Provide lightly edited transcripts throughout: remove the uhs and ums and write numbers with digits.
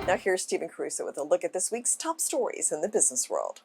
Now here's Stephen Caruso with a look at this week's top stories in the business world.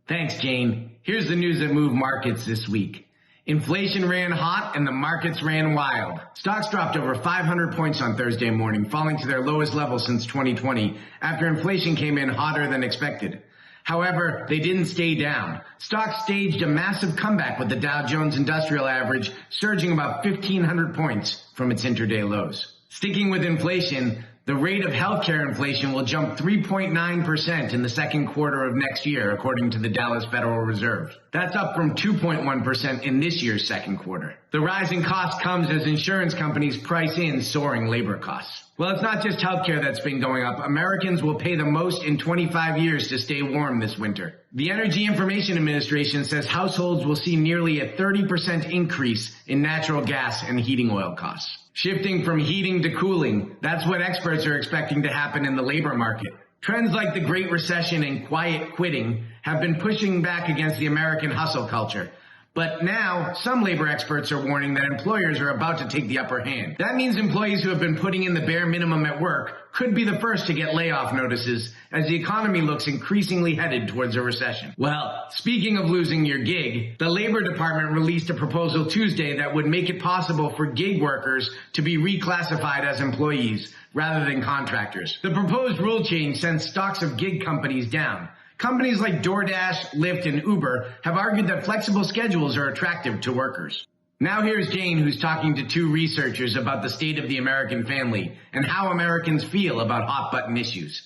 Thanks, Jane. Here's the news that moved markets this week. Inflation ran hot and the markets ran wild. Stocks dropped over 500 points on Thursday morning, falling to their lowest level since 2020 after inflation came in hotter than expected. However, they didn't stay down. Stocks staged a massive comeback with the Dow Jones Industrial Average surging about 1,500 points from its intraday lows. Sticking with inflation, the rate of healthcare inflation will jump 3.9% in the second quarter of next year, according to the Dallas Federal Reserve. That's up from 2.1% in this year's second quarter. The rising cost comes as insurance companies price in soaring labor costs. Well, it's not just healthcare that's been going up. Americans will pay the most in 25 years to stay warm this winter. The Energy Information Administration says households will see nearly a 30% increase in natural gas and heating oil costs. Shifting from heating to cooling, that's what experts are expecting to happen in the labor market. Trends like the Great Recession and quiet quitting have been pushing back against the American hustle culture. But now, some labor experts are warning that employers are about to take the upper hand. That means employees who have been putting in the bare minimum at work could be the first to get layoff notices as the economy looks increasingly headed towards a recession. Well, speaking of losing your gig, the Labor Department released a proposal Tuesday that would make it possible for gig workers to be reclassified as employees rather than contractors. The proposed rule change sends stocks of gig companies down. Companies like DoorDash, Lyft, and Uber have argued that flexible schedules are attractive to workers. Now here's Jane, who's talking to two researchers about the state of the American family and how Americans feel about hot-button issues.